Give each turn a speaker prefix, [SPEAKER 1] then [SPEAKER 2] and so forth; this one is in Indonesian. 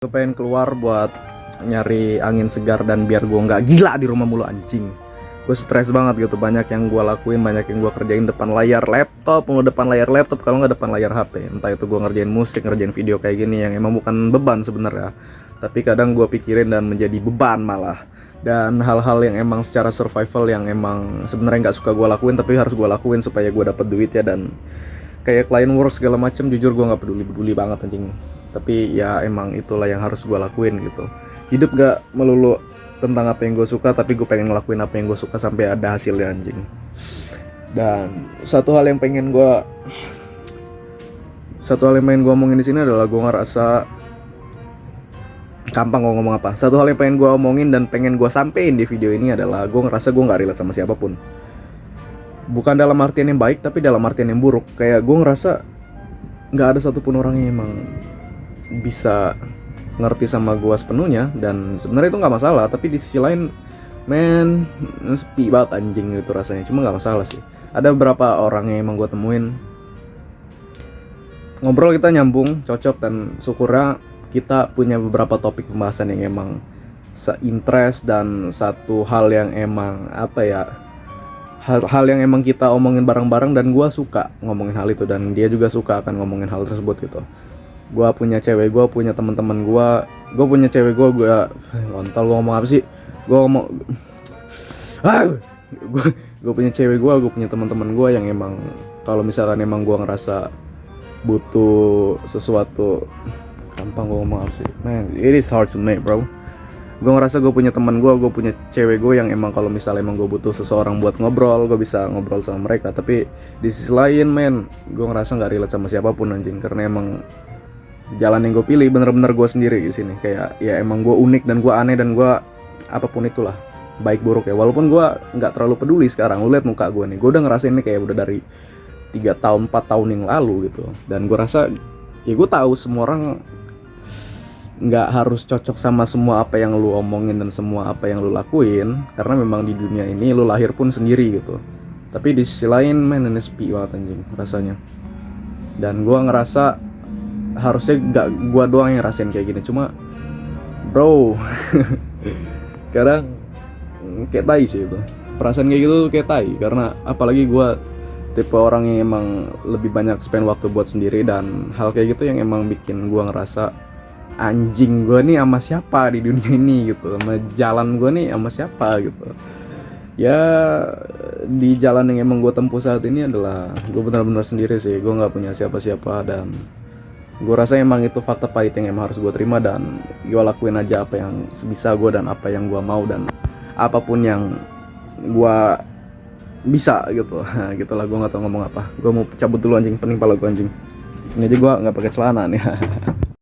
[SPEAKER 1] Gue pengen keluar buat nyari angin segar dan biar gue nggak gila di rumah mulu anjing. Gue stres banget gitu, banyak yang gue lakuin, banyak yang gue kerjain depan layar laptop, mulu depan layar laptop kalau nggak depan layar HP. Entah itu gue ngerjain musik, ngerjain video kayak gini yang emang bukan beban sebenarnya, tapi kadang gue pikirin dan menjadi beban malah. Dan hal-hal yang emang secara survival yang emang sebenarnya nggak suka gue lakuin tapi harus gue lakuin supaya gue dapet duit ya. Dan kayak client work segala macem, jujur gue nggak peduli banget anjing, tapi ya emang itulah yang harus gue lakuin gitu. Hidup gak melulu tentang apa yang gue suka, tapi gue pengen ngelakuin apa yang gue suka sampai ada hasilnya anjing. Dan satu hal yang pengen gue omongin di sini adalah gue ngerasa gampang gue ngomong apa. Satu hal yang pengen gue omongin dan pengen gue sampein di video ini adalah gue ngerasa gue nggak relate sama siapapun. Bukan dalam artian yang baik, tapi dalam artian yang buruk. Kayak gue ngerasa nggak ada satupun orang yang emang bisa ngerti sama gue sepenuhnya. Dan sebenarnya itu nggak masalah, tapi di sisi lain, men, sepi banget anjing gitu rasanya. Cuma nggak masalah sih. Ada beberapa orang yang emang gue temuin, ngobrol kita nyambung, cocok, dan syukurnya kita punya beberapa topik pembahasan yang emang se-interest dan satu hal yang emang apa ya, hal yang emang kita omongin bareng-bareng. Dan gue suka ngomongin hal itu dan dia juga suka akan ngomongin hal tersebut gitu. Gue punya cewek, gue punya teman-teman gue punya cewek gue kontol, gue ngomong apa sih, gue ngomong gue punya cewek gue punya teman-teman gue yang emang kalau misalkan emang gue ngerasa butuh sesuatu, gampang gue ngomong apa sih, man, it is hard to make bro. Gue ngerasa gue punya teman gue punya cewek gue yang emang kalau misalnya emang gue butuh seseorang buat ngobrol, gue bisa ngobrol sama mereka. Tapi di sisi lain, men, gue ngerasa nggak relate sama siapapun anjing, karena emang jalan yang gue pilih bener-bener gue sendiri di sini. Kayak ya emang gue unik dan gue aneh dan gue apapun itulah, baik buruk ya. Walaupun gue nggak terlalu peduli sekarang. Lu lihat muka gue nih, gue udah ngerasain ini kayak udah dari 3 tahun 4 tahun yang lalu gitu. Dan gue rasa ya gue tahu semua orang nggak harus cocok sama semua apa yang lu omongin dan semua apa yang lu lakuin, karena memang di dunia ini lu lahir pun sendiri gitu. Tapi di sisi lain, men, ini sepi banget anjing rasanya. Dan gue ngerasa harusnya gak gue doang yang rasain kayak gini. Cuma bro kadang kayak tai sih itu, perasaan kayak gitu kayak tai. Karena apalagi gue tipe orang yang emang lebih banyak spend waktu buat sendiri. Dan hal kayak gitu yang emang bikin gue ngerasa anjing, gue nih sama siapa di dunia ini gitu, sama jalan gue nih sama siapa gitu. Ya di jalan yang emang gue tempuh saat ini adalah gue benar-benar sendiri sih. Gue nggak punya siapa-siapa dan gue rasa emang itu fakta pahit yang emang harus gue terima. Dan gue lakuin aja apa yang sebisa gue dan apa yang gue mau dan apapun yang gue bisa gitu. Nah, gitulah, gue nggak tahu ngomong apa. Gue mau cabut dulu anjing, pening pala gue anjing. Ini aja gue nggak pakai celana nih.